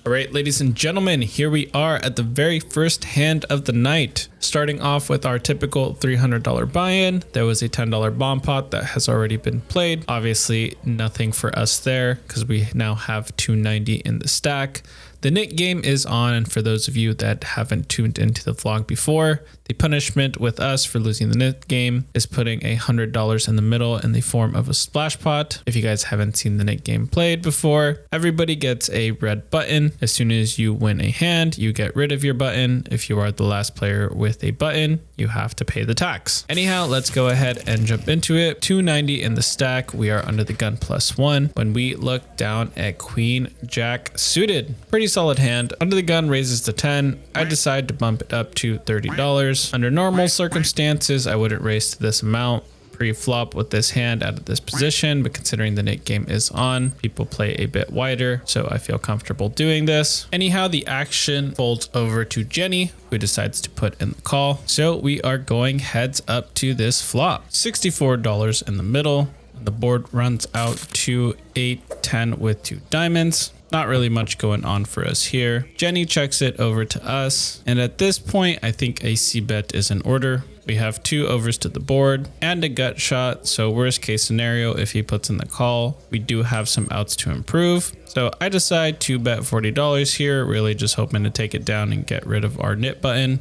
All right, ladies and gentlemen, here we are at the very first hand of the night. Starting off with our typical $300 buy-in. There was a $10 bomb pot that has already been played. Obviously, nothing for us there because we now have $290 in the stack. The Nit game is on, and for those of you that haven't tuned into the vlog before, the punishment with us for losing the Nit game is putting $100 in the middle in the form of a splash pot. If you guys haven't seen the Nit game played before, everybody gets a red button. As soon as you win a hand, you get rid of your button. If you are the last player with a button, you have to pay the tax. Anyhow, let's go ahead and jump into it. $290 in the stack. We are under the gun +1 when we look down at Queen Jack suited. Pretty solid hand. Under the gun raises to 10. I decide to bump it up to $30. Under normal circumstances, I wouldn't raise to this amount pre-flop with this hand out of this position, but considering the Nit game is on, people play a bit wider, so I feel comfortable doing this. Anyhow, the action folds over to Jenny, who decides to put in the call. So we are going heads up to this flop. $64 in the middle. The board runs out to 8-10 with 2 diamonds. Not really much going on for us here. Jenny checks it over to us, and at this point, I think a c-bet is in order. We have 2 overs to the board and a gut shot, so worst case scenario, if he puts in the call, we do have some outs to improve. So I decide to bet $40 here, really just hoping to take it down and get rid of our Nit button.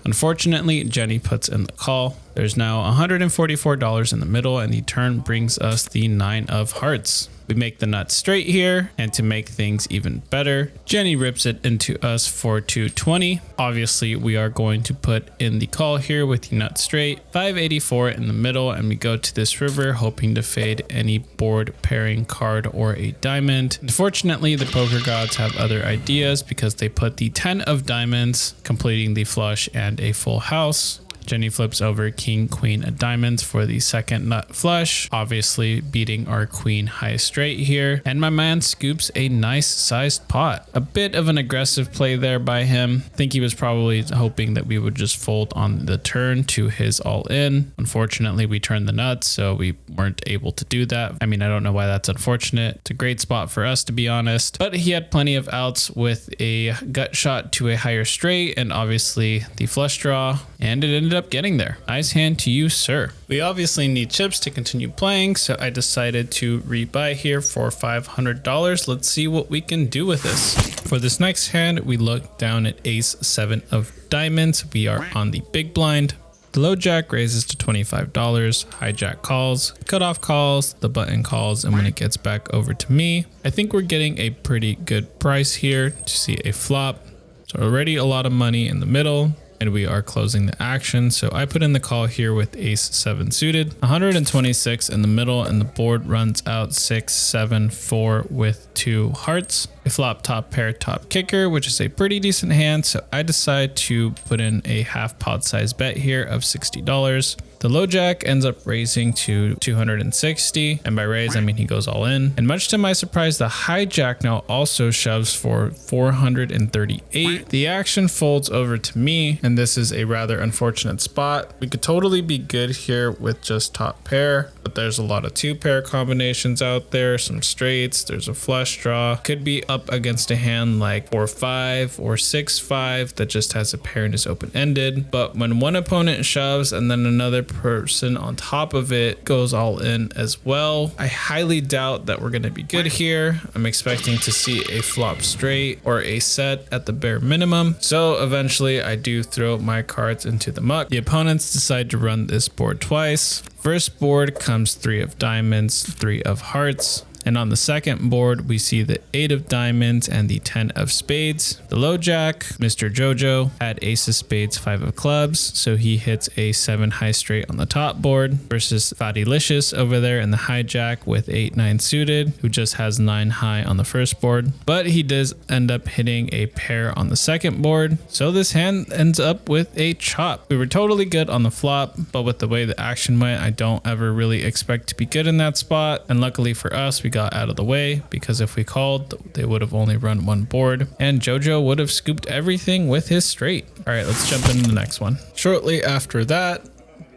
Unfortunately, Jenny puts in the call. There's now $144 in the middle, and the turn brings us the 9 of hearts. We make the nut straight here, and to make things even better, Jenny rips it into us for $220. Obviously, we are going to put in the call here with the nut straight. $584 in the middle, and we go to this river hoping to fade any board pairing card or a diamond. Unfortunately, the poker gods have other ideas because they put the 10 of diamonds, completing the flush and a full house. Jenny flips over king, queen of diamonds for the second nut flush, obviously beating our queen high straight here. And my man scoops a nice sized pot. A bit of an aggressive play there by him. I think he was probably hoping that we would just fold on the turn to his all in. Unfortunately, we turned the nuts, so we weren't able to do that. I mean, I don't know why that's unfortunate. It's a great spot for us, to be honest. But he had plenty of outs with a gut shot to a higher straight and obviously the flush draw, and it ended up getting there. Nice hand to you, sir. We obviously need chips to continue playing, so I decided to rebuy here for $500. Let's see what we can do with this. For this next hand, we look down at ace 7 of diamonds. We are on the big blind. The low jack raises to $25, hijack calls, cutoff calls, the button calls, and when it gets back over to me, I think we're getting a pretty good price here to see a flop. So already a lot of money in the middle, and we are closing the action. So I put in the call here with ace 7 suited, 126 in the middle, and the board runs out 6, 7, 4 with 2 hearts. I flop top pair, top kicker, which is a pretty decent hand. So I decide to put in a half pot size bet here of $60. The low jack ends up raising to 260, and by raise I mean he goes all in. And much to my surprise, the hijack now also shoves for 438. The action folds over to me, and this is a rather unfortunate spot. We could totally be good here with just top pair, but there's a lot of 2 pair combinations out there, some straights, there's a flush draw. Could be up against a hand like 4-5 or 6-5 that just has a pair and is open-ended. But when one opponent shoves and then another person on top of it goes all in as well, I highly doubt that we're going to be good here. I'm expecting to see a flop straight or a set at the bare minimum. So eventually I do throw my cards into the muck. The opponents decide to run this board twice. First board comes 3 of diamonds, 3 of hearts. And on the second board, we see the 8 of diamonds and the 10 of spades. The low jack, Mr. Jojo, had ace of spades, 5 of clubs. So he hits a 7 high straight on the top board versus Fatilicious over there in the hijack with 8, 9 suited, who just has 9 high on the first board. But he does end up hitting a pair on the second board. So this hand ends up with a chop. We were totally good on the flop, but with the way the action went, I don't ever really expect to be good in that spot. And luckily for us, we got out of the way, because if we called, they would have only run 1 board and Jojo would have scooped everything with his straight. All right, let's jump into the next one. Shortly after that,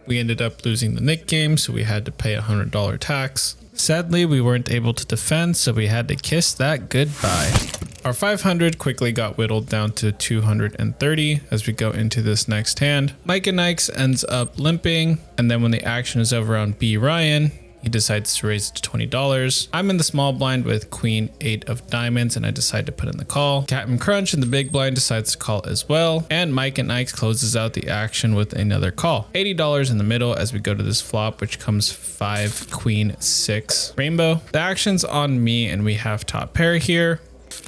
we ended up losing the Nit game, so we had to pay $100 tax. Sadly, we weren't able to defend, so we had to kiss that goodbye. Our 500 quickly got whittled down to 230 as we go into this next hand. Mike and Ike's ends up limping, and then when the action is over on B Ryan, he decides to raise it to $20. I'm in the small blind with Queen 8 of diamonds, and I decide to put in the call. Captain Crunch in the big blind decides to call as well, and Mike and Ike closes out the action with another call. $80 in the middle as we go to this flop, which comes 5 Queen 6 rainbow. The action's on me, and we have top pair here.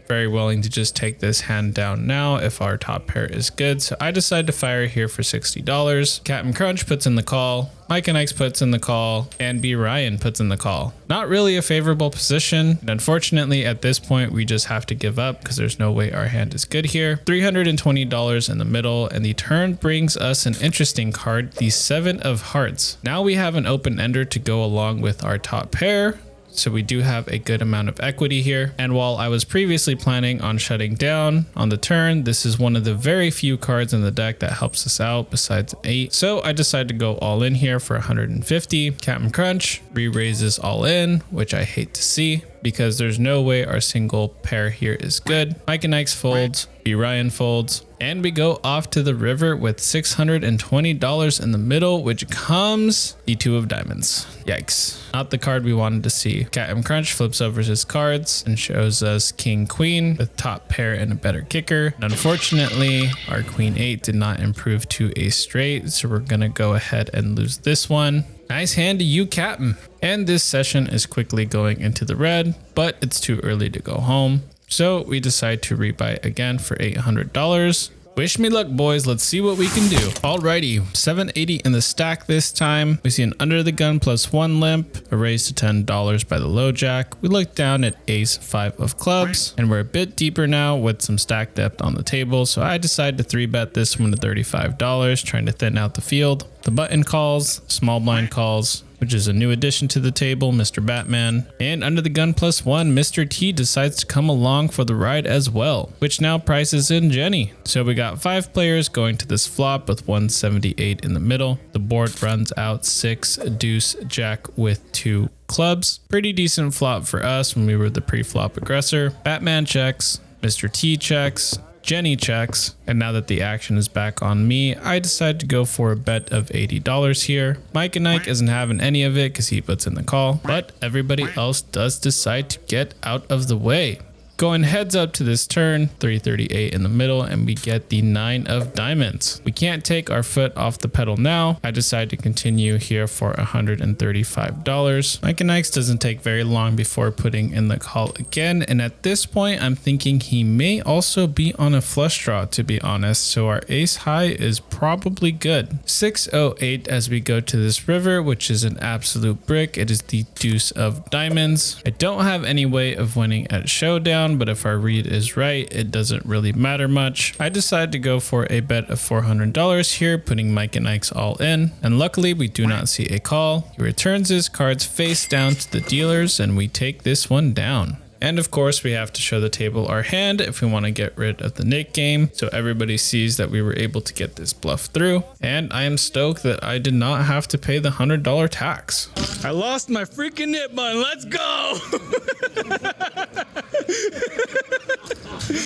Very willing to just take this hand down now if our top pair is good, so I decide to fire here for $60. Captain Crunch puts in the call, Mike and Ike puts in the call, and B Ryan puts in the call. Not really a favorable position, and unfortunately at this point we just have to give up because there's no way our hand is good here. $320 in the middle, and the turn brings us an interesting card, the 7 of hearts. Now we have an open ender to go along with our top pair. So we do have a good amount of equity here. And while I was previously planning on shutting down on the turn, this is one of the very few cards in the deck that helps us out besides 8. So I decided to go all in here for 150. Captain Crunch re-raises all in, which I hate to see because there's no way our single pair here is good. Mike and Ike's folds, B Ryan folds, and we go off to the river with $620 in the middle, which comes the 2 of diamonds. Yikes. Not the card we wanted to see. Captain Crunch flips over his cards and shows us King Queen with top pair and a better kicker. And unfortunately, our Queen 8 did not improve to a straight, so we're gonna go ahead and lose this one. Nice hand to you, Captain. And this session is quickly going into the red, but it's too early to go home. So we decide to rebuy again for $800. Wish me luck, boys. Let's see what we can do. Alrighty, 780 in the stack this time. We see an under the gun +1 limp, a raise to $10 by the low jack. We look down at ace 5 of clubs, and we're a bit deeper now with some stack depth on the table. So I decide to 3-bet this one to $35, trying to thin out the field. The button calls, small blind calls, which is a new addition to the table, Mr. Batman. And under the gun +1, Mr. T decides to come along for the ride as well, which now prices in Jenny. So we got 5 players going to this flop with 178 in the middle. The board runs out 6 deuce jack with 2 clubs. Pretty decent flop for us when we were the pre-flop aggressor. Batman checks, Mr. T checks, Jenny checks, and now that the action is back on me, I decide to go for a bet of $80 here. Mike and Ike isn't having any of it because he puts in the call, but everybody else does decide to get out of the way. Going heads up to this turn, 338 in the middle, and we get the 9 of diamonds. We can't take our foot off the pedal now. I decide to continue here for $135. Mike and Ike's doesn't take very long before putting in the call again, and at this point I'm thinking he may also be on a flush draw, to be honest, so our ace high is probably good. 608 as we go to this river, which is an absolute brick. It is the deuce of diamonds. I don't have any way of winning at showdown, but if our read is right, it doesn't really matter much. I decide to go for a bet of $400 here, putting Mike and Ike's all in, and luckily we do not see a call. He returns his cards face down to the dealers, and we take this one down. And of course, we have to show the table our hand if we want to get rid of the Nit game, so everybody sees that we were able to get this bluff through. And I am stoked that I did not have to pay the $100 tax. I lost my freaking Nit button. Let's go!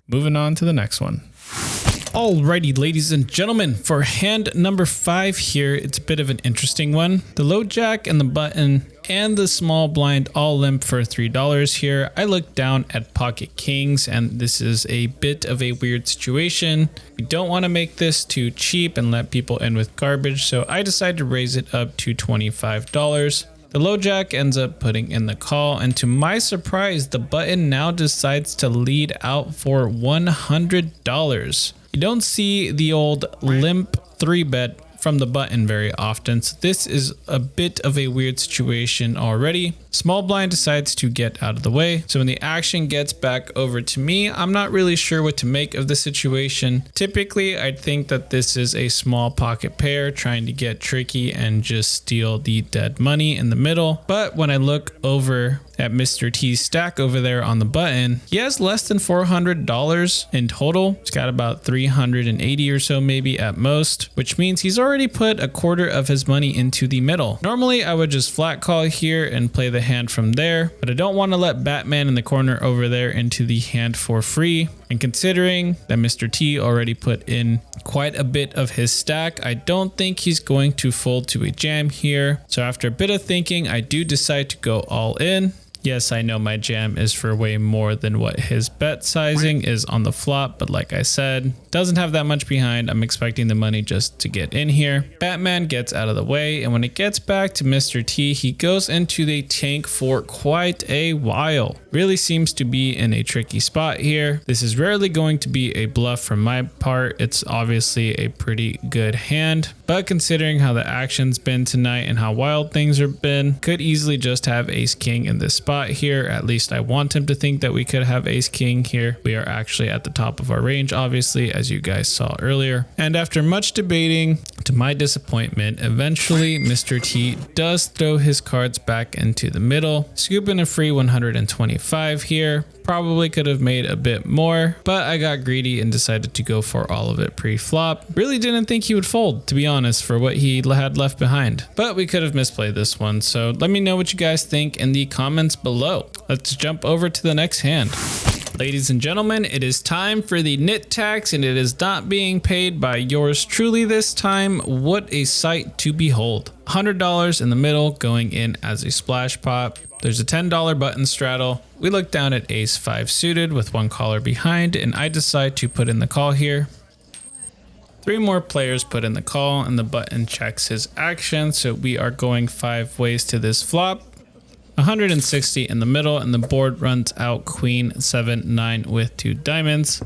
Moving on to the next one. Alrighty, ladies and gentlemen, for hand number 5 here, it's a bit of an interesting one. The low jack and the button and the small blind all limp for $3 here. I look down at pocket kings, and this is a bit of a weird situation. We don't want to make this too cheap and let people in with garbage, so I decide to raise it up to $25. The low jack ends up putting in the call, and to my surprise, the button now decides to lead out for $100. You don't see the old limp 3-bet from the button very often, so this is a bit of a weird situation already. Small blind decides to get out of the way, so when the action gets back over to me, I'm not really sure what to make of the situation. Typically, I'd think that this is a small pocket pair trying to get tricky and just steal the dead money in the middle, but when I look over at Mr. T's stack over there on the button, he has less than $400 in total. He's got about 380 or so maybe at most, which means he's already put a quarter of his money into the middle. Normally I would just flat call here and play the hand from there, but I don't want to let Batman in the corner over there into the hand for free. And considering that Mr. T already put in quite a bit of his stack, I don't think he's going to fold to a jam here. So after a bit of thinking, I do decide to go all in. Yes, I know my jam is for way more than what his bet sizing is on the flop, but like I said, doesn't have that much behind. I'm expecting the money just to get in here. Batman gets out of the way, and when it gets back to Mr. T, he goes into the tank for quite a while. Really seems to be in a tricky spot here. This is rarely going to be a bluff from my part. It's obviously a pretty good hand, but considering how the action's been tonight and how wild things have been, could easily just have ace king in this spot here. At least I want him to think that we could have ace king here. We are actually at the top of our range, obviously, as you guys saw earlier. And after much debating, to my disappointment, eventually Mr. T does throw his cards back into the middle, scooping a free 125 here. Probably could have made a bit more, but I got greedy and decided to go for all of it pre-flop. Really didn't think he would fold, to be honest, for what he had left behind, but we could have misplayed this one. So let me know what you guys think in the comments below. Let's jump over to the next hand. Ladies and gentlemen, it is time for the Nit tax, and it is not being paid by yours truly this time. What a sight to behold. $100 in the middle going in as a splash pot. There's a $10 button straddle. We look down at ace 5 suited with one caller behind, and I decide to put in the call here. 3 more players put in the call, and the button checks his action. So we are going 5 ways to this flop. 160 in the middle, and the board runs out queen 7-9 with 2 diamonds.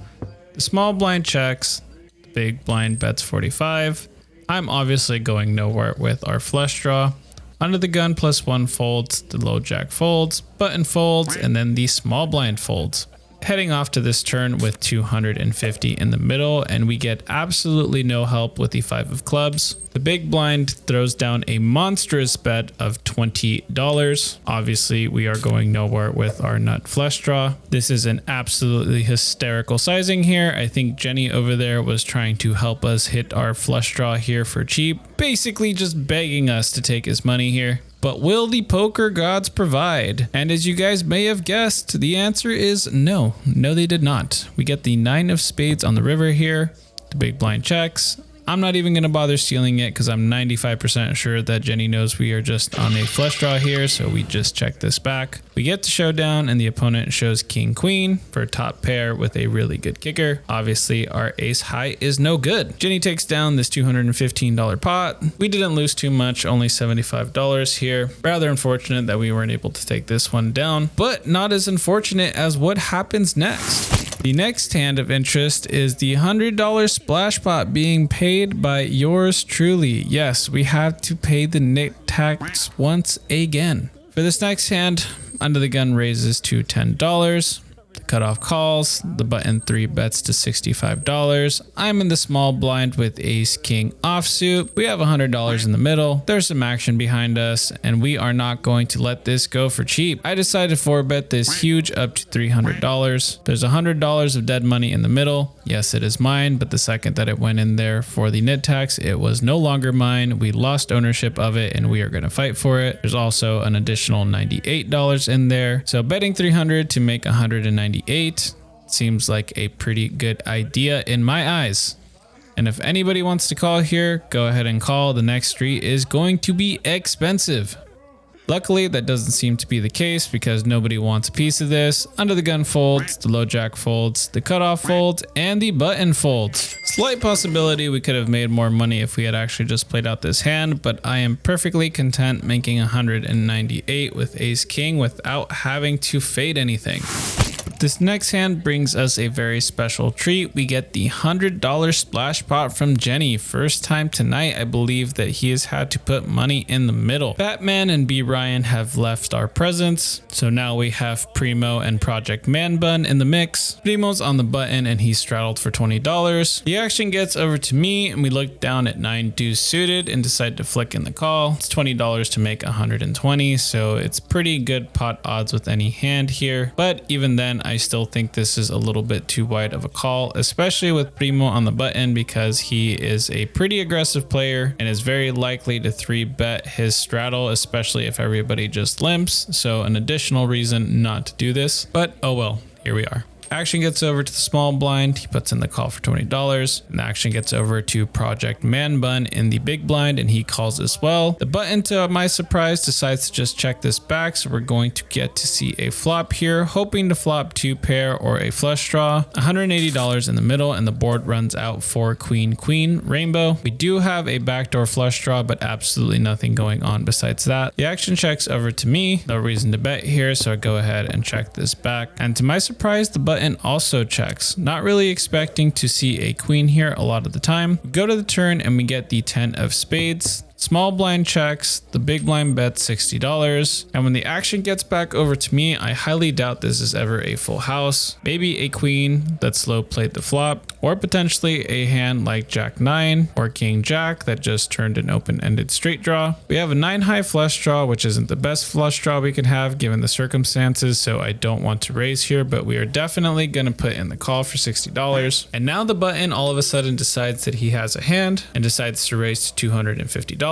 The small blind checks, the big blind bets 45. I'm obviously going nowhere with our flush draw. Under the gun +1 folds, the low jack folds, button folds, and then the small blind folds. Heading off to this turn with 250 in the middle, and we get absolutely no help with the 5 of clubs. The big blind throws down a monstrous bet of $20. Obviously, we are going nowhere with our nut flush draw. This is an absolutely hysterical sizing here. I think Jenny over there was trying to help us hit our flush draw here for cheap, basically just begging us to take his money here. But will the poker gods provide? And as you guys may have guessed, the answer is no. No, they did not. We get the 9 of spades on the river here. The big blind checks. I'm not even going to bother stealing it because I'm 95% sure that Jenny knows we are just on a flush draw here, so we just check this back. We get to showdown, and the opponent shows king queen for a top pair with a really good kicker. Obviously, our ace high is no good. Jenny takes down this $215 pot. We didn't lose too much, only $75 here. Rather unfortunate that we weren't able to take this one down, but not as unfortunate as what happens next. The next hand of interest is the $100 splash pot being paid by yours truly. Yes, we have to pay the Nit tax once again. For this next hand, under the gun raises to $10. The cutoff calls, the button 3 bets to $65. I'm in the small blind with ace king offsuit. We have $100 in the middle. There's some action behind us, and we are not going to let this go for cheap. I decided to 4-bet this huge up to $300. There's $100 of dead money in the middle. Yes, it is mine, but the second that it went in there for the Nit tax, it was no longer mine. We lost ownership of it, and we are going to fight for it. There's also an additional $98 in there. So betting 300 to make 198 seems like a pretty good idea in my eyes. And if anybody wants to call here, go ahead and call. The next street is going to be expensive. Luckily, that doesn't seem to be the case because nobody wants a piece of this. Under the gun folds, the low jack folds, the cutoff folds, and the button folds. Slight possibility we could have made more money if we had actually just played out this hand, but I am perfectly content making 198 with ace king without having to fade anything. This next hand brings us a very special treat. We get the $100 splash pot from Jenny. First time tonight, I believe that he has had to put money in the middle. Batman and B Ryan have left our presence, so now we have Primo and Project Man Bun in the mix. Primo's on the button and he's straddled for $20. The action gets over to me, and we look down at 9 deuce suited and decide to flick in the call. It's $20 to make 120, so it's pretty good pot odds with any hand here, but even then I still think this is a little bit too wide of a call, especially with Primo on the button, because he is a pretty aggressive player and is very likely to 3-bet his straddle, especially if everybody just limps. So an additional reason not to do this, but oh well, here we are. Action gets over to the small blind. He puts in the call for $20, and the action gets over to Project Man Bun in the big blind, and he calls as well. The button, to my surprise, decides to just check this back, so we're going to get to see a flop here, hoping to flop 2 pair or a flush draw. $180 in the middle, and the board runs out for Queen Queen Rainbow. We do have a backdoor flush draw, but absolutely nothing going on besides that. The action checks over to me. No reason to bet here, so I go ahead and check this back. And to my surprise, the button also checks. Not really expecting to see a queen here a lot of the time. We go to the turn and we get the 10 of spades. Small blind checks, the big blind bets $60, and when the action gets back over to me, I highly doubt this is ever a full house. Maybe a queen that slow played the flop, or potentially a hand like Jack 9 or King Jack that just turned an open-ended straight draw. We have a 9 high flush draw, which isn't the best flush draw we can have given the circumstances, so I don't want to raise here, but we are definitely going to put in the call for $60. And now the button all of a sudden decides that he has a hand and decides to raise to $250.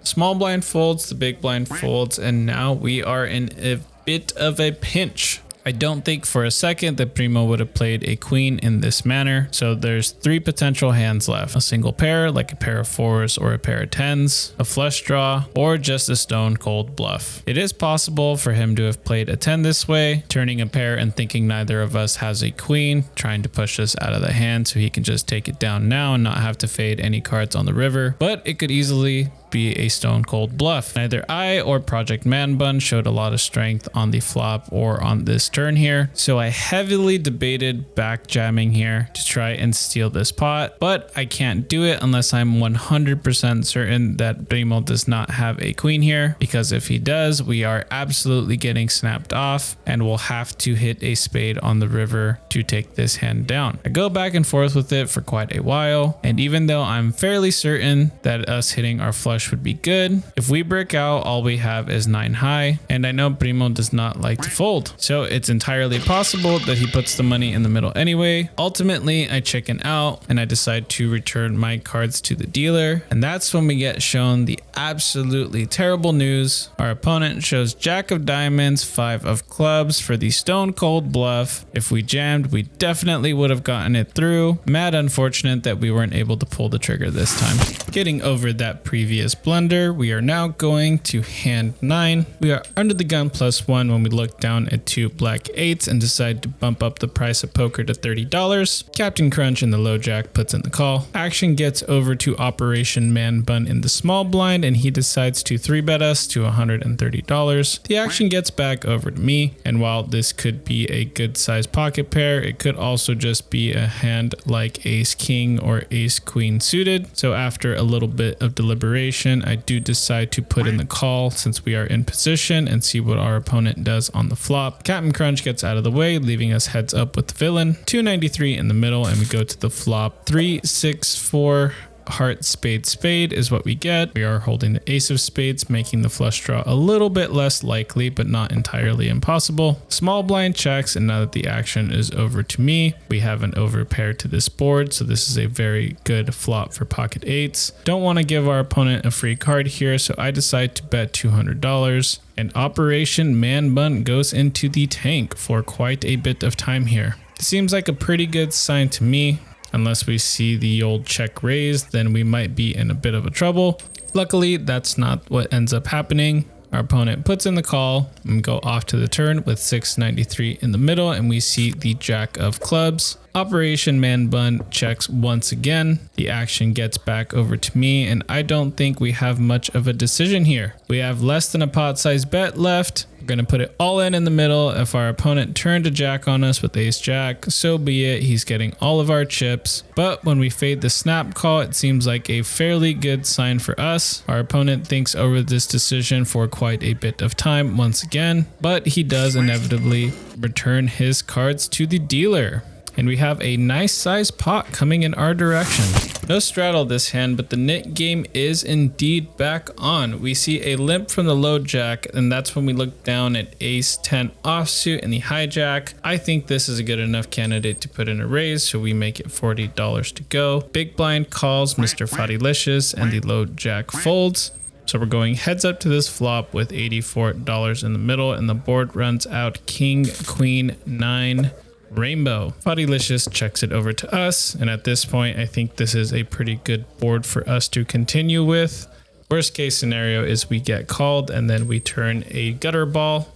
Small blind folds, the big blind folds, and now we are in a bit of a pinch. I don't think for a second that Primo would have played a queen in this manner. So there's 3 potential hands left. A single pair, like a pair of 4s or a pair of 10s, a flush draw, or just a stone cold bluff. It is possible for him to have played a 10 this way, turning a pair and thinking neither of us has a queen, trying to push us out of the hand so he can just take it down now and not have to fade any cards on the river. But it could easily be a stone cold bluff. Neither I or Project Man Bun showed a lot of strength on the flop or on this turn here, so I heavily debated back jamming here to try and steal this pot, but I can't do it unless I'm 100% certain that Primo does not have a queen here, because if he does, we are absolutely getting snapped off and we'll have to hit a spade on the river to take this hand down. I go back and forth with it for quite a while, and even though I'm fairly certain that us hitting our flush would be good, if we break out, all we have is 9 high, and I know Primo does not like to fold, so it's entirely possible that he puts the money in the middle anyway. Ultimately, I chicken out and I decide to return my cards to the dealer, and that's when we get shown the absolutely terrible news. Our opponent shows Jack of Diamonds, 5 of clubs for the stone cold bluff. If we jammed, we definitely would have gotten it through. Mad unfortunate that we weren't able to pull the trigger this time. Getting over that previous blunder, we are now going to hand 9. We are under the gun +1 when we look down at 2 black 8s and decide to bump up the price of poker to $30. Captain Crunch in the low jack puts in the call. Action gets over to Operation Man Bun in the small blind, and he decides to 3-bet us to $130. The action gets back over to me, and while this could be a good sized pocket pair, it could also just be a hand like Ace King or Ace Queen suited. So after a little bit of deliberation, I do decide to put in the call since we are in position and see what our opponent does on the flop. Captain Crunch gets out of the way, leaving us heads up with the villain. 293 in the middle, and we go to the flop. 3, 6, 4. Heart, spade, spade is what we get. We are holding the ace of spades, making the flush draw a little bit less likely, but not entirely impossible. Small blind checks, and now that the action is over to me, we have an overpair to this board, so this is a very good flop for pocket 8s. Don't want to give our opponent a free card here, so I decide to bet $200. And Operation Man Bun goes into the tank for quite a bit of time here. It seems like a pretty good sign to me. Unless we see the old check raised, then we might be in a bit of a trouble. Luckily, that's not what ends up happening. Our opponent puts in the call and go off to the turn with 693 in the middle, and we see the Jack of clubs. Operation Man Bun checks once again. The action gets back over to me, and I don't think we have much of a decision here. We have less than a pot size bet left. We're going to put it all in the middle. If our opponent turned a jack on us with ace jack, so be it. He's getting all of our chips. But when we fade the snap call, it seems like a fairly good sign for us. Our opponent thinks over this decision for quite a bit of time once again, but he does inevitably return his cards to the dealer. And we have a nice sized pot coming in our direction. No straddle this hand, but the Nit game is indeed back on. We see a limp from the low jack, and that's when we look down at ace 10 offsuit and the hijack. I think this is a good enough candidate to put in a raise, so we make it $40 to go. Big blind calls Mr. Fodilicious and the low jack folds. So we're going heads up to this flop with $84 in the middle, and the board runs out king, queen, 9, rainbow. Fodilicious checks it over to us, and at this point I think this is a pretty good board for us to continue with. Worst case scenario is we get called and then we turn a gutter ball.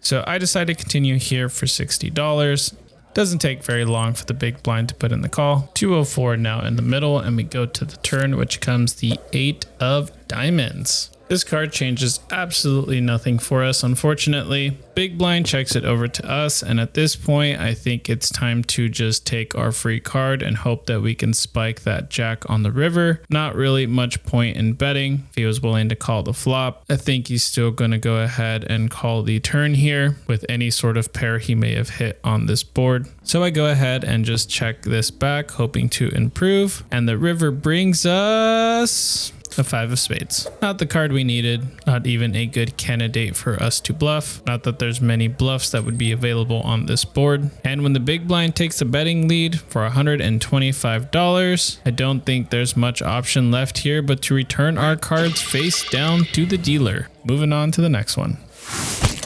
So I decided to continue here for $60. Doesn't take very long for the big blind to put in the call. 204 now in the middle, and we go to the turn, which comes the 8 of diamonds. This card changes absolutely nothing for us, unfortunately. Big blind checks it over to us, and at this point, I think it's time to just take our free card and hope that we can spike that jack on the river. Not really much point in betting. If he was willing to call the flop, I think he's still going to go ahead and call the turn here with any sort of pair he may have hit on this board. So I go ahead and just check this back, hoping to improve, and the river brings us a 5 of spades. Not the card we needed, not even a good candidate for us to bluff. Not that there's many bluffs that would be available on this board. And when the big blind takes a betting lead for $125, I don't think there's much option left here but to return our cards face down to the dealer. Moving on to the next one.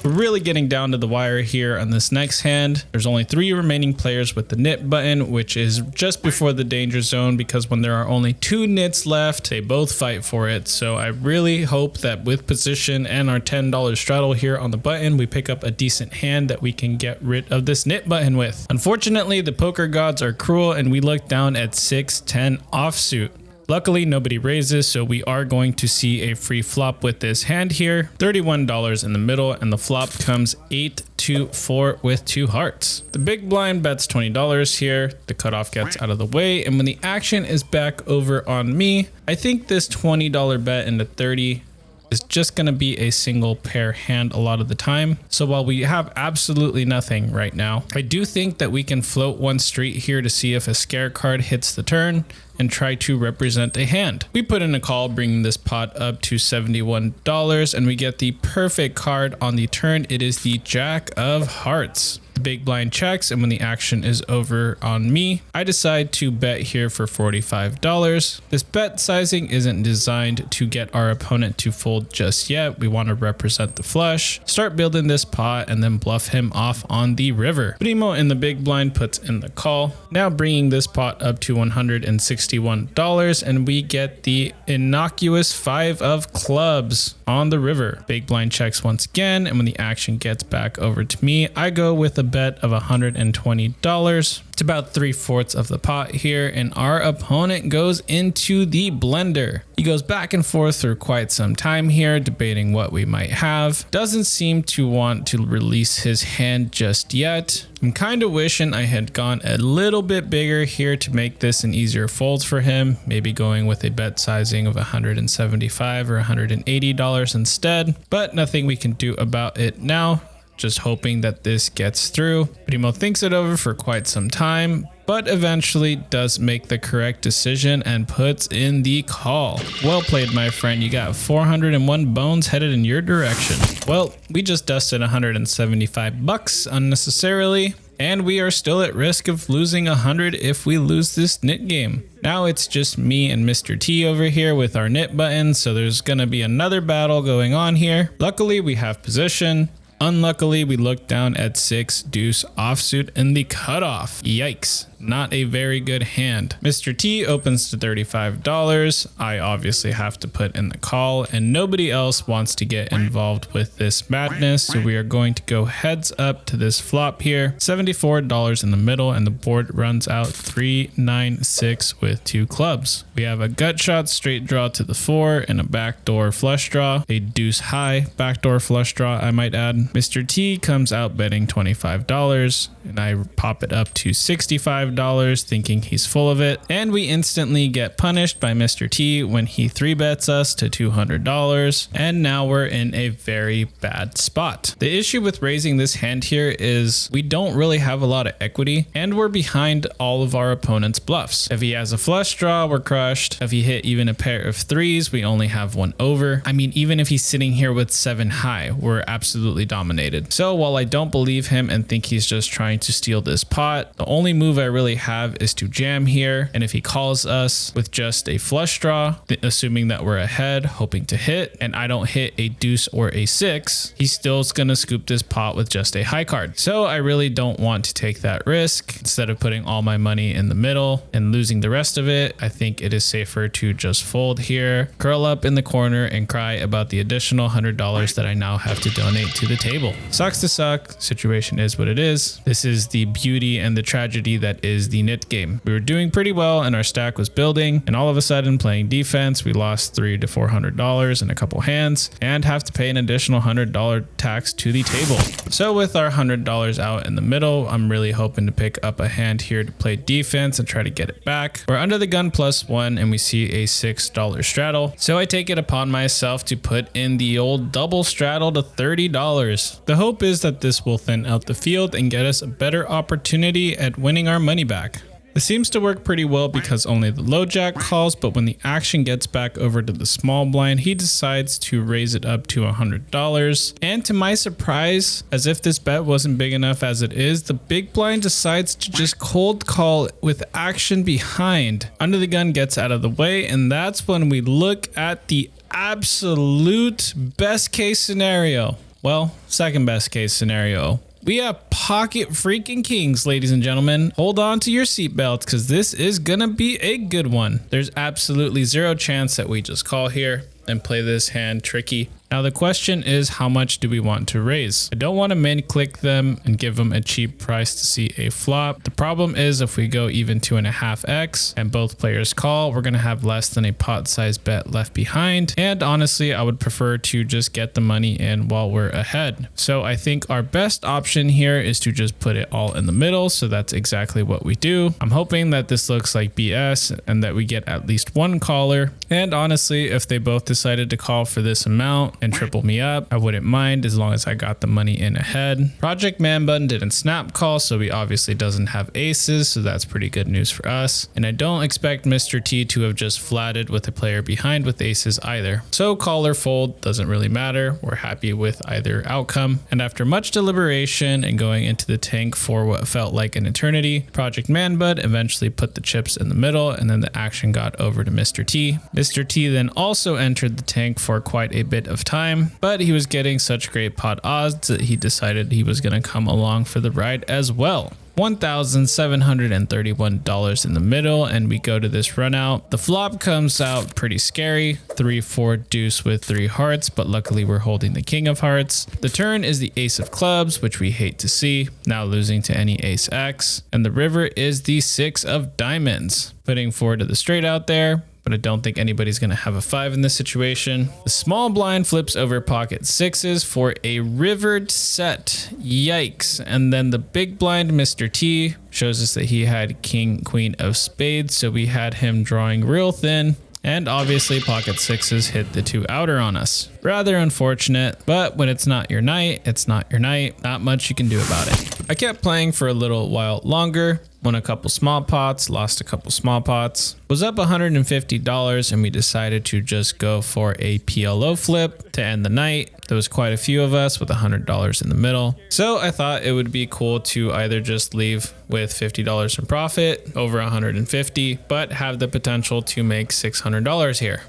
We're really getting down to the wire here on this next hand. There's only 3 remaining players with the nit button, which is just before the danger zone, because when there are only 2 nits left, they both fight for it. So I really hope that with position and our $10 straddle here on the button, we pick up a decent hand that we can get rid of this nit button with. Unfortunately, the poker gods are cruel, and we look down at 6-10 offsuit. Luckily, nobody raises, so we are going to see a free flop with this hand here. $31 in the middle, and the flop comes 8-4 with 2 hearts. The big blind bets $20 here. The cutoff gets out of the way, and when the action is back over on me, I think this $20 bet into 30 is just going to be a single pair hand a lot of the time. So while we have absolutely nothing right now, I do think that we can float one street here to see if a scare card hits the turn and try to represent a hand. We put in a call, bringing this pot up to $71, and we get the perfect card on the turn. It is the Jack of Hearts. The big blind checks, and when the action is over on me, I decide to bet here for $45. This bet sizing isn't designed to get our opponent to fold just yet. We want to represent the flush, start building this pot, and then bluff him off on the river. Primo in the big blind puts in the call, now bringing this pot up to $161, and we get the innocuous 5 of clubs on the river. Big blind checks once again, and when the action gets back over to me, I go with a bet of $120. It's about 3/4 of the pot here, and our opponent goes into the blender. He goes back and forth for quite some time here, debating what we might have. Doesn't seem to want to release his hand just yet. I'm kind of wishing I had gone a little bit bigger here to make this an easier fold for him. Maybe going with a bet sizing of $175 or $180 instead, but nothing we can do about it now. Just hoping that this gets through. Primo thinks it over for quite some time, but eventually does make the correct decision and puts in the call. Well played, my friend. You got 401 bones headed in your direction. Well, we just dusted $175 unnecessarily, and we are still at risk of losing 100 if we lose this nit game. Now it's just me and Mr. T over here with our nit button, so there's gonna be another battle going on here. Luckily, we have position. Unluckily, we look down at 6 deuce offsuit in the cutoff. Yikes. Not a very good hand. Mr. T opens to $35. I obviously have to put in the call, and nobody else wants to get involved with this madness, so we are going to go heads up to this flop here. $74 in the middle, and the board runs out 3-9-6 with 2 clubs. We have a gut shot straight draw to the 4 and a backdoor flush draw, a deuce high backdoor flush draw, I might add. Mr. T comes out betting $25 and I pop it up to $65 thinking he's full of it. And we instantly get punished by Mr. T when he 3-bets us to $200. And now we're in a very bad spot. The issue with raising this hand here is we don't really have a lot of equity and we're behind all of our opponent's bluffs. If he has a flush draw, we're crushed. If he hit even a pair of 3s, we only have 1 over. I mean, even if he's sitting here with 7 high, we're absolutely dominated. So while I don't believe him and think he's just trying to steal this pot, the only move I really have is to jam here. And if he calls us with just a flush draw, assuming that we're ahead, hoping to hit, and I don't hit a deuce or a 6, he's still gonna scoop this pot with just a high card. So I really don't want to take that risk. Instead of putting all my money in the middle and losing the rest of it, I think it is safer to just fold here, curl up in the corner and cry about the additional $100 that I now have to donate to the table. Sucks to suck. Situation is what it is. This is the beauty and the tragedy that is the Nit game. We were doing pretty well and our stack was building, and all of a sudden playing defense, we lost $300 to $400 in a couple hands and have to pay an additional $100 tax to the table. So with our $100 out in the middle, I'm really hoping to pick up a hand here to play defense and try to get it back. We're under the gun +1 and we see a $6 straddle. So I take it upon myself to put in the old double straddle to $30. The hope is that this will thin out the field and get us a better opportunity at winning our money back. This seems to work pretty well because only the low jack calls, but when the action gets back over to the small blind, he decides to raise it up to $100. And to my surprise, as if this bet wasn't big enough as it is, the big blind decides to just cold call with action behind. Under the gun gets out of the way, and that's when we look at the absolute best case scenario. Well, second best case scenario. We have pocket freaking kings, ladies and gentlemen. Hold on to your seatbelts because this is gonna be a good one. There's absolutely zero chance that we just call here and play this hand tricky. Now the question is, how much do we want to raise? I don't want to min click them and give them a cheap price to see a flop. The problem is if we go even 2.5x and both players call, we're going to have less than a pot size bet left behind. And honestly, I would prefer to just get the money in while we're ahead. So I think our best option here is to just put it all in the middle. So that's exactly what we do. I'm hoping that this looks like BS and that we get at least one caller. And honestly, if they both decided to call for this amount and triple me up, I wouldn't mind as long as I got the money in ahead. Project Man Button didn't snap call, so he obviously doesn't have aces, so that's pretty good news for us. And I don't expect Mr. T to have just flatted with a player behind with aces either. So call or fold doesn't really matter. We're happy with either outcome. And after much deliberation and going into the tank for what felt like an eternity, Project Man Bud eventually put the chips in the middle, and then the action got over to Mr. T. Mr. T then also entered the tank for quite a bit of time, but he was getting such great pot odds that he decided he was going to come along for the ride as well. $1,731 in the middle, and we go to this run out. The flop comes out pretty scary, 3-4 deuce with 3 hearts, but luckily we're holding the king of hearts. The turn is the ace of clubs, which we hate to see, now losing to any ace X, and the river is the 6 of diamonds. Putting forward to the straight out there, but I don't think anybody's going to have a 5 in this situation. The small blind flips over pocket 6s for a rivered set. Yikes. And then the big blind, Mr. T, shows us that he had king, queen of spades, so we had him drawing real thin. And obviously pocket 6s hit the 2 outer on us. Rather unfortunate, but when it's not your night, it's not your night. Not much you can do about it. I kept playing for a little while longer, won a couple small pots, lost a couple small pots, was up $150, and we decided to just go for a PLO flip to end the night. There was quite a few of us with $100 in the middle. So I thought it would be cool to either just leave with $50 in profit, over $150, but have the potential to make $600 here.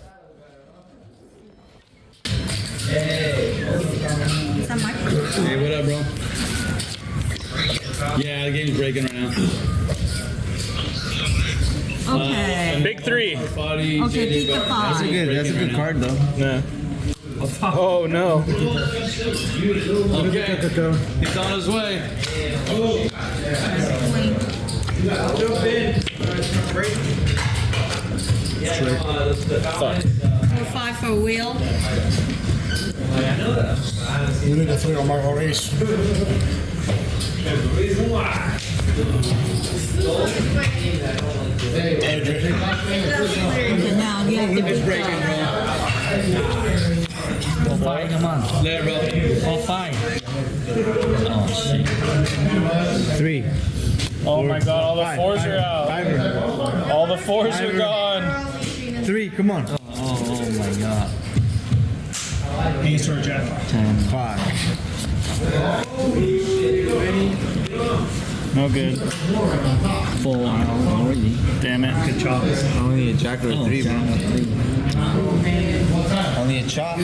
Hey, what up, bro? Yeah, the game's breaking right now. Okay. Big 3. Okay, keep the 5. That's a good card, though. Yeah. Oh no. Okay, he's on his way. Fuck. 5 for a wheel. You need a 3 on my or ace. Okay, now you have to It's beat breaking, bro. Oh, 5, come on. Let it roll. Oh, 5. Oh, shit. 3. Oh my god, all the 4s are out. All the 4s are gone. 3, come on. Oh my god. Ace or jack. 10. 5. No good. 4 already. Damn it. Good job. Only a jack or a 3, bro. Only a chop.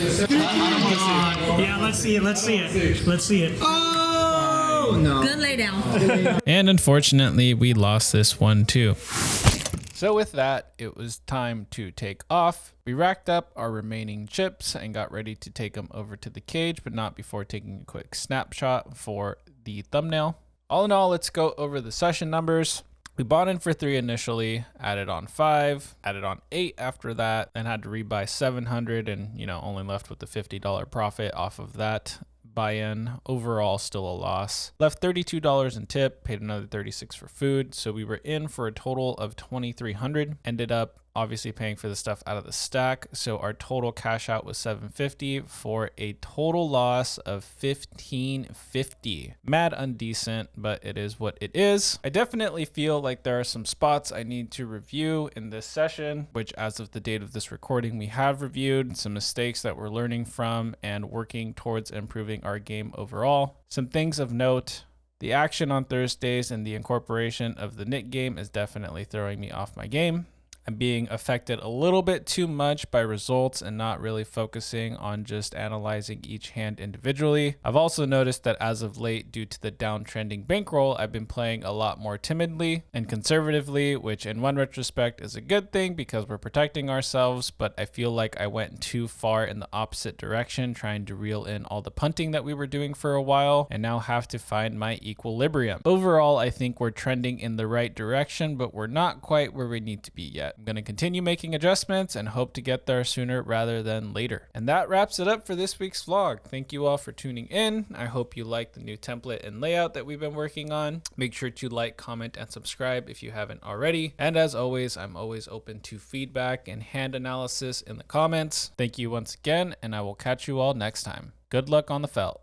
Yeah, let's see it. Let's see it. Let's see it. Oh, no. Good lay down. And unfortunately, we lost this one too. So with that, it was time to take off. We racked up our remaining chips and got ready to take them over to the cage, but not before taking a quick snapshot for the thumbnail. All in all, let's go over the session numbers. We bought in for 3 initially, added on 5, added on 8 after that, then had to rebuy 700 and, only left with the $50 profit off of that buy-in. Overall, still a loss. Left $32 in tip, paid another $36 for food. So we were in for a total of $2,300. Ended up obviously paying for the stuff out of the stack. So our total cash out was $750 for a total loss of $1,550. Mad undecent, but it is what it is. I definitely feel like there are some spots I need to review in this session, which as of the date of this recording, we have reviewed some mistakes that we're learning from and working towards improving our game overall. Some things of note. The action on Thursdays and the incorporation of the Nit game is definitely throwing me off my game. I'm being affected a little bit too much by results and not really focusing on just analyzing each hand individually. I've also noticed that as of late, due to the downtrending bankroll, I've been playing a lot more timidly and conservatively, which in one retrospect is a good thing because we're protecting ourselves, but I feel like I went too far in the opposite direction, trying to reel in all the punting that we were doing for a while and now have to find my equilibrium. Overall, I think we're trending in the right direction, but we're not quite where we need to be yet. I'm going to continue making adjustments and hope to get there sooner rather than later. And that wraps it up for this week's vlog. Thank you all for tuning in. I hope you like the new template and layout that we've been working on. Make sure to like, comment, and subscribe if you haven't already. And as always, I'm always open to feedback and hand analysis in the comments. Thank you once again, and I will catch you all next time. Good luck on the felt.